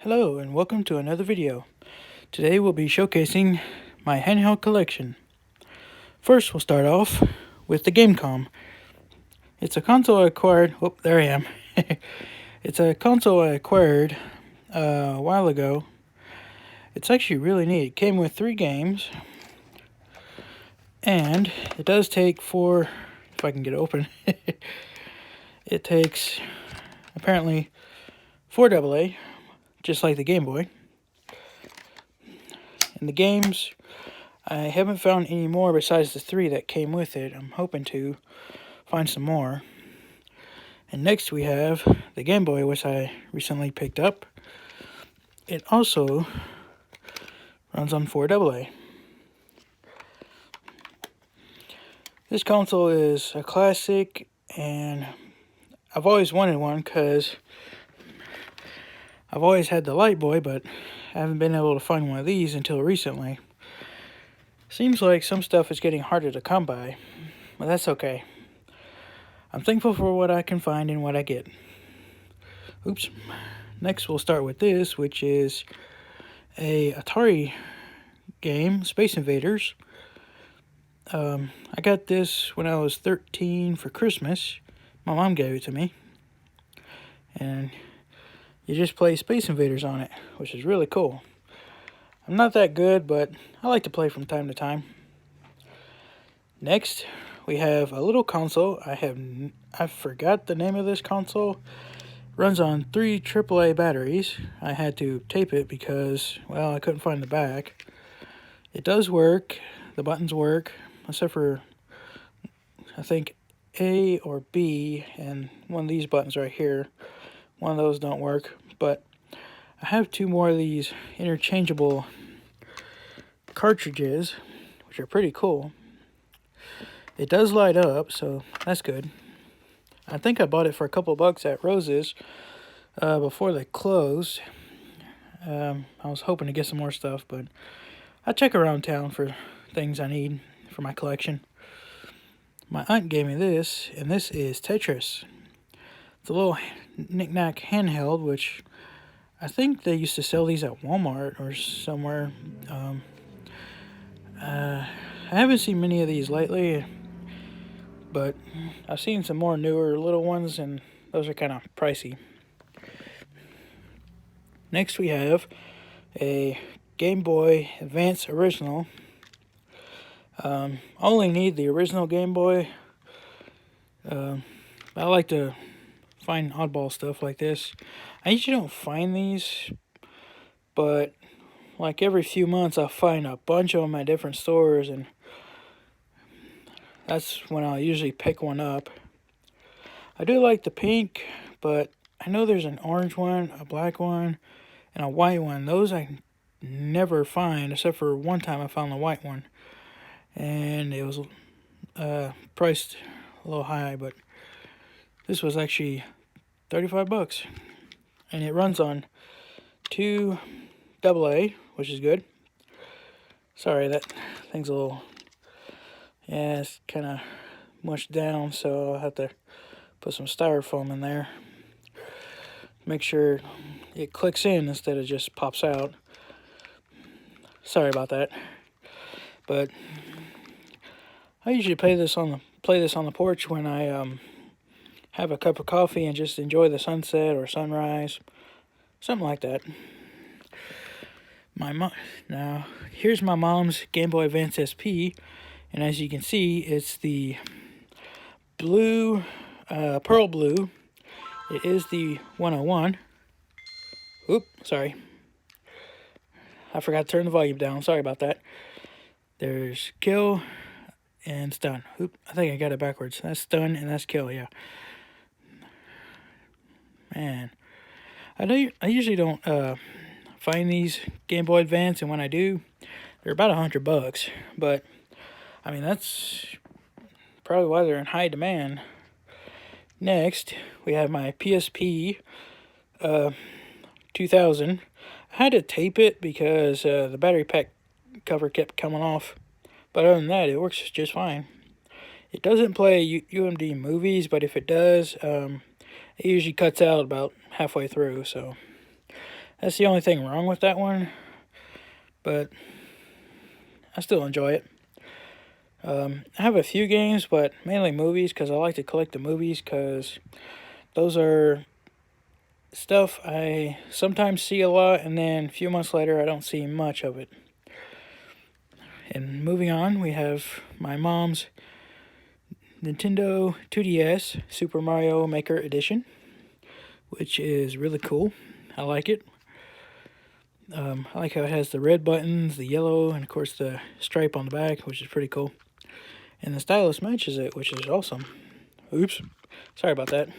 Hello and welcome to another video. Today we'll be showcasing my handheld collection. First we'll start off with the Gamecom. It's a console I acquired, there I am. It's a console I acquired a while ago. It's actually really neat. It came with 3 games and it does take 4, if I can get it open, it takes apparently 4 AA, just like the Game Boy. And the games, I haven't found any more besides the 3 that came with it. I'm hoping to find some more. And next we have the Game Boy, which I recently picked up. It also runs on 4 AA. This console is a classic, and I've always wanted one because I've always had the Light Boy, but I haven't been able to find one of these until recently. Seems like some stuff is getting harder to come by, but that's okay. I'm thankful for what I can find and what I get. Oops. Next we'll start with this, which is a Atari game, Space Invaders. I got this when I was 13 for Christmas. My mom gave it to me. And you just play Space Invaders on it, which is really cool. I'm not that good, but I like to play from time to time. Next, we have a little console. I forgot the name of this console. It runs on 3 AAA batteries. I had to tape it because, well, I couldn't find the back. It does work. The buttons work, except for, I think, A or B, and one of these buttons right here. One of those don't work, but I have 2 more of these interchangeable cartridges, which are pretty cool. It does light up, so that's good. I think I bought it for a couple bucks at Rose's before they closed. I was hoping to get some more stuff, but I check around town for things I need for my collection. My aunt gave me this, and this is Tetris. It's a little knick-knack handheld, which I think they used to sell these at Walmart or somewhere. I haven't seen many of these lately, but I've seen some more newer little ones, and those are kind of pricey. Next we have a Game Boy Advance Original. I only need the original Game Boy. I like to find oddball stuff like this. I usually don't find these, but like every few months I'll find a bunch of them at different stores, and that's when I'll usually pick one up. I do like the pink, but I know there's an orange one, a black one, and a white one. Those I never find, except for one time I found the white one. And it was priced a little high, but this was actually 35 bucks. And it runs on 2 AA, which is good. Sorry, that thing's a little, yeah, it's kind of mushed down, so I'll have to put some styrofoam in there. Make sure it clicks in instead of just pops out. Sorry about that. But I usually play this on the porch when I have a cup of coffee and just enjoy the sunset or sunrise, something like that. Now here's my mom's Game Boy Advance SP, and as you can see, it's the blue, pearl blue. It is the 101. Oop, sorry. I forgot to turn the volume down. Sorry about that. There's kill and stun. Oop, I think I got it backwards. That's stun and that's kill, yeah. Man, I usually don't find these Game Boy Advance, and when I do, they're about $100. But I mean, that's probably why they're in high demand. Next, we have my PSP 2000. I had to tape it because the battery pack cover kept coming off. But other than that, it works just fine. It doesn't play UMD movies, but if it does, it usually cuts out about halfway through. So That's the only thing wrong with that one, but I still enjoy it. I have a few games, but mainly movies, because I like to collect the movies, because those are stuff I sometimes see a lot, and then a few months later I don't see much of it. And moving on, we have my mom's Nintendo 2DS Super Mario Maker Edition, which is really cool. I like it. I like how it has the red buttons, the yellow, and of course the stripe on the back, which is pretty cool. And the stylus matches it, which is awesome. Oops, sorry about that.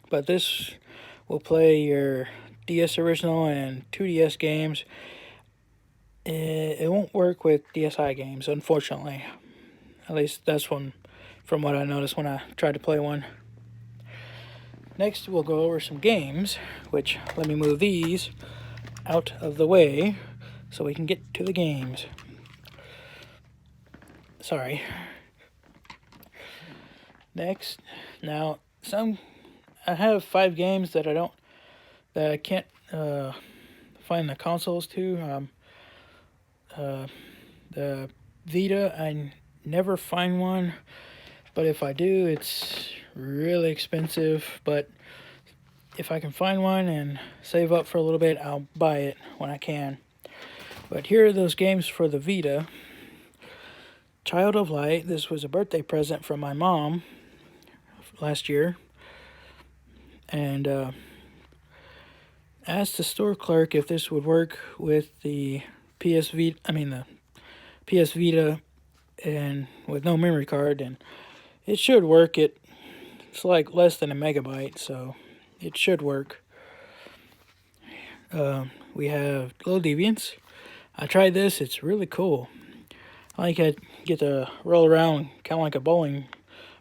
But this will play your DS original and 2DS games. It won't work with DSi games, unfortunately. At least that's from what I noticed when I tried to play one. Next, we'll go over some games, which, let me move these out of the way so we can get to the games. Sorry. Next, now, I have 5 games that I can't find the consoles to. The Vita, I never find one, but if I do, it's really expensive. But if I can find one and save up for a little bit, I'll buy it when I can. But here are those games for the Vita. Child of Light, this was a birthday present from my mom last year. And asked the store clerk if this would work with the PS Vita and with no memory card, and it should work. It's like less than a megabyte, so it should work. We have Little Deviants. I tried this, it's really cool. I like I get to roll around kind of like a bowling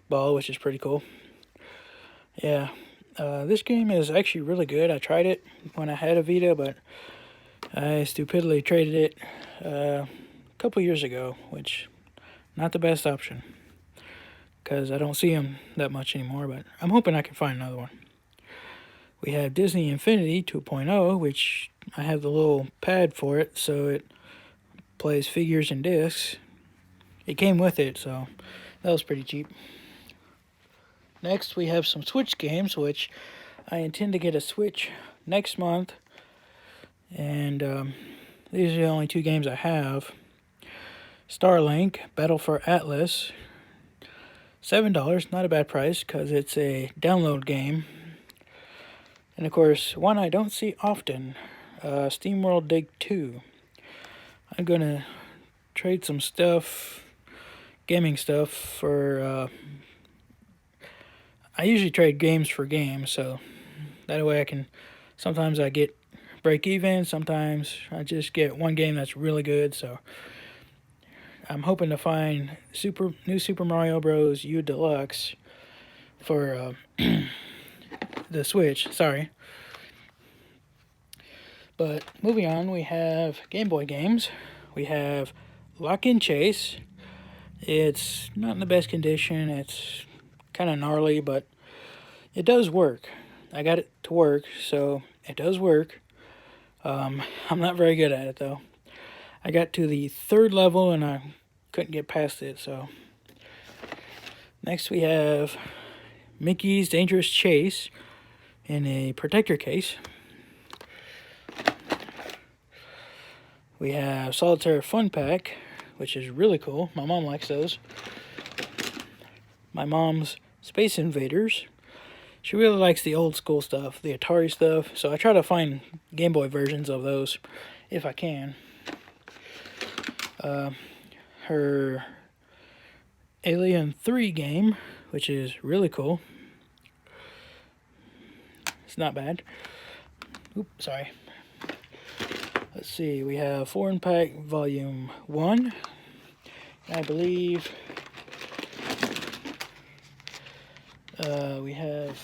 ball, which is pretty cool. Yeah, this game is actually really good. I tried it when I had a Vita, but I stupidly traded it a couple years ago, which not the best option, because I don't see them that much anymore, but I'm hoping I can find another one. We have Disney Infinity 2.0, which I have the little pad for it, so it plays figures and discs. It came with it, so that was pretty cheap. Next, we have some Switch games, which I intend to get a Switch next month. And these are the only 2 games I have. Starlink, Battle for Atlas. $7, not a bad price, because it's a download game. And of course, one I don't see often, SteamWorld Dig 2. I'm going to trade some stuff, gaming stuff, for... I usually trade games for games, so that way I can... Sometimes I get break even, sometimes I just get one game that's really good, so... I'm hoping to find new Super Mario Bros. U Deluxe for the Switch, sorry. But moving on, we have Game Boy games. We have Lock and Chase. It's not in the best condition. It's kind of gnarly, but it does work. I got it to work, so it does work. I'm not very good at it, though. I got to the 3rd level, and I couldn't get past it, so... Next, we have Mickey's Dangerous Chase in a protector case. We have Solitaire Fun Pack, which is really cool. My mom likes those. My mom's Space Invaders. She really likes the old school stuff, the Atari stuff, so I try to find Game Boy versions of those if I can. Her Alien 3 game, which is really cool. It's not bad. Oops, sorry. Let's see, we have Foreign Pack Volume 1. I believe we have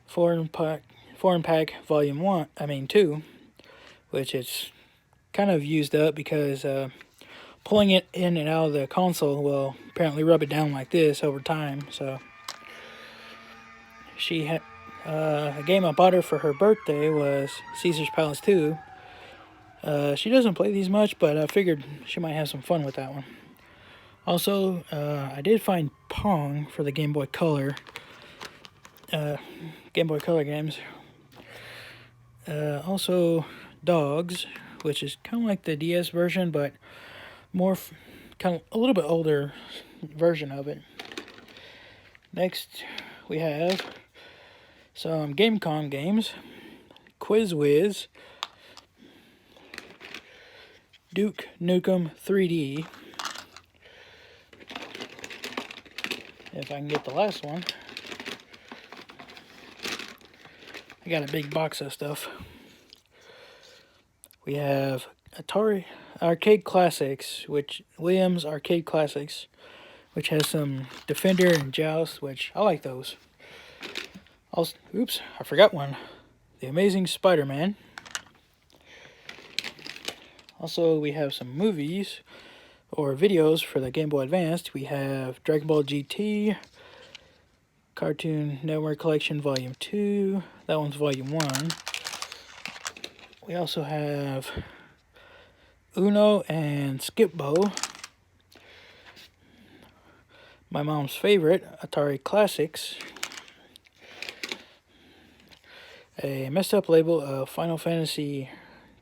Foreign Pack Volume 2, which is kind of used up because pulling it in and out of the console will apparently rub it down like this over time, so... she had a game I bought her for her birthday was Caesar's Palace 2. She doesn't play these much, but I figured she might have some fun with that one. Also, I did find Pong for the Game Boy Color. Game Boy Color games. Also, Dogs, which is kind of like the DS version, but more kind of a little bit older version of it. Next, we have some Gamecom games. Quiz Whiz, Duke Nukem 3D. If I can get the last one. I got a big box of stuff. We have Atari Arcade Classics, Williams Arcade Classics, which has some Defender and Joust, which I like those. Also, oops, I forgot one. The Amazing Spider-Man. Also, we have some movies or videos for the Game Boy Advance. We have Dragon Ball GT, Cartoon Network Collection Volume 2. That one's Volume 1. We also have Uno and Skip-Bo. My mom's favorite, Atari Classics. A messed up label of Final Fantasy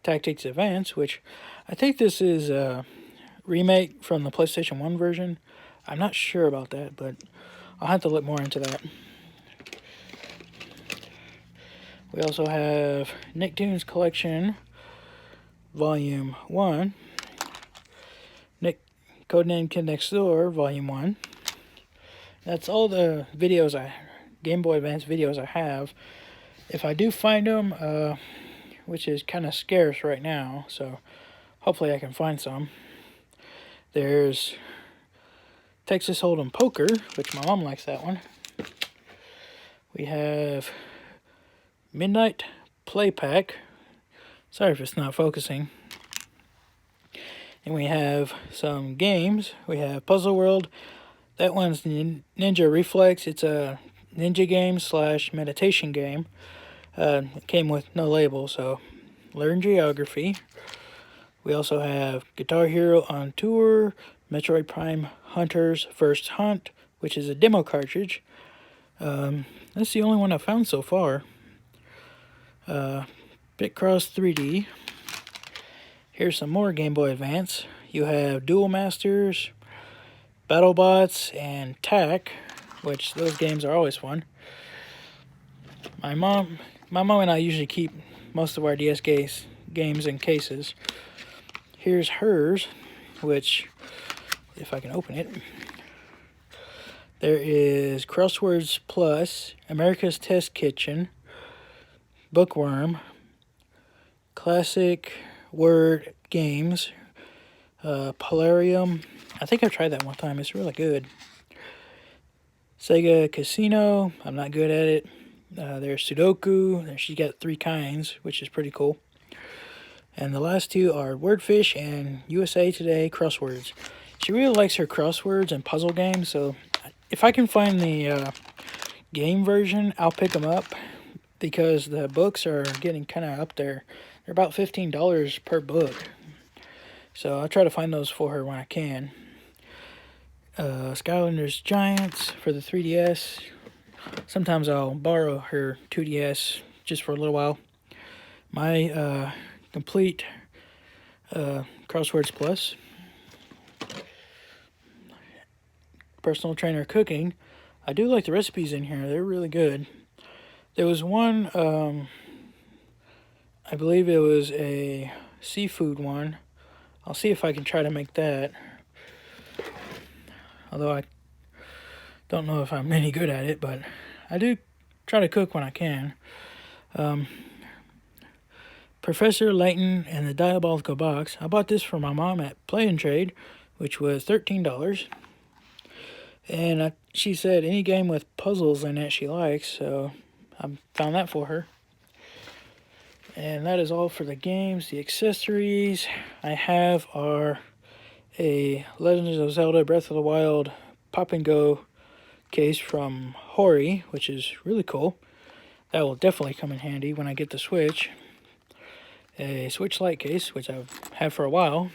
Tactics Advance, which I think this is a remake from the PlayStation 1 version. I'm not sure about that, but I'll have to look more into that. We also have Nicktoons Collection, Volume 1. Codename Kid Next Door, Volume 1. That's all the videos Game Boy Advance videos I have. If I do find them, which is kind of scarce right now, so hopefully I can find some. There's Texas Hold'em Poker, which my mom likes that one. We have Midnight Play Pack. Sorry if it's not focusing. And we have some games. We have Puzzle World. That one's Ninja Reflex. It's a ninja game / meditation game. It came with no label, so learn geography. We also have Guitar Hero on Tour, Metroid Prime Hunter's First Hunt, which is a demo cartridge. That's the only one I've found so far. Bitcross 3D. Here's some more Game Boy Advance. You have Duel Masters, BattleBots, and TAC, which those games are always fun. My mom and I usually keep most of our DS games in cases. Here's hers, which, if I can open it, there is Crosswords Plus, America's Test Kitchen, Bookworm, Classic Word Games, Polarium. I think I've tried that one time. It's really good. Sega Casino. I'm not good at it. There's Sudoku. She's got 3 kinds, which is pretty cool. And the last 2 are Wordfish and USA Today Crosswords. She really likes her crosswords and puzzle games, so if I can find the game version, I'll pick them up, because the books are getting kind of up there. They're about $15 per book. So I'll try to find those for her when I can. Skylanders Giants for the 3DS. Sometimes I'll borrow her 2DS just for a little while. My complete Crosswords Plus. Personal Trainer Cooking. I do like the recipes in here. They're really good. There was one, I believe it was a seafood one. I'll see if I can try to make that. Although I don't know if I'm any good at it, but I do try to cook when I can. Professor Layton and the Diabolical Box. I bought this for my mom at Play and Trade, which was $13. And she said any game with puzzles in it she likes, so I found that for her. And that is all for the games. The accessories I have are a Legend of Zelda Breath of the Wild Pop and Go case from Hori, which is really cool. That will definitely come in handy when I get the Switch. A Switch Lite case, which I've had for a while.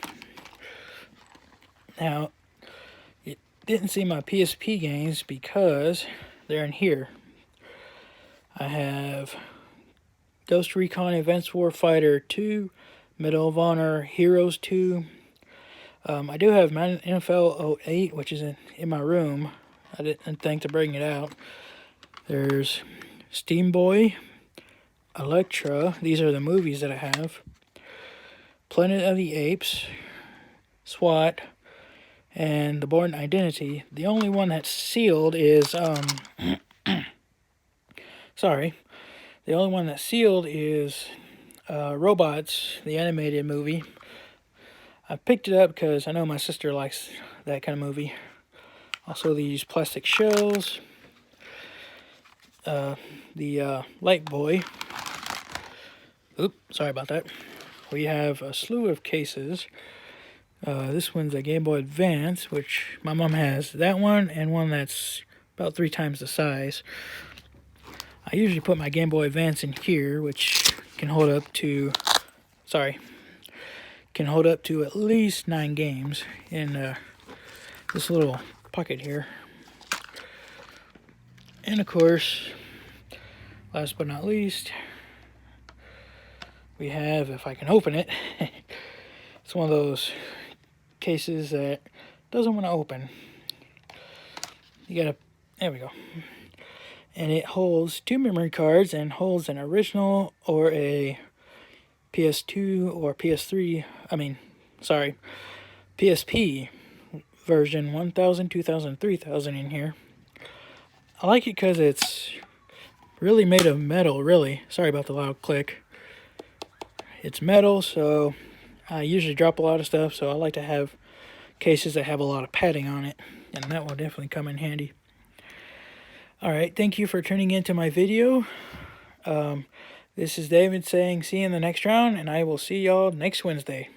Now, you didn't see my PSP games because they're in here. I have Ghost Recon Advanced Warfighter 2, Medal of Honor Heroes 2. I do have Madden NFL 08, which is in my room. I didn't think to bring it out. There's Steam Boy, Electra. These are the movies that I have. Planet of the Apes, SWAT, and The Bourne Identity. The only one that's sealed is sorry. The only one that's sealed is Robots, the animated movie. I picked it up because I know my sister likes that kind of movie. Also these plastic shells. The Light Boy. Oops, sorry about that. We have a slew of cases. This one's a Game Boy Advance, which my mom has that one and one that's about 3 times the size. I usually put my Game Boy Advance in here, which can hold up to, can hold up to at least 9 games in this little pocket here. And of course, last but not least, we have, if I can open it, it's one of those cases that doesn't want to open. You gotta, there we go. And it holds 2 memory cards and holds an original or a PS2 or PS3, PSP version 1000, 2000, 3000 in here. I like it because it's really made of metal, really. Sorry about the loud click. It's metal, so I usually drop a lot of stuff, so I like to have cases that have a lot of padding on it, and that will definitely come in handy. Alright, thank you for tuning into my video. This is David saying see you in the next round, and I will see y'all next Wednesday.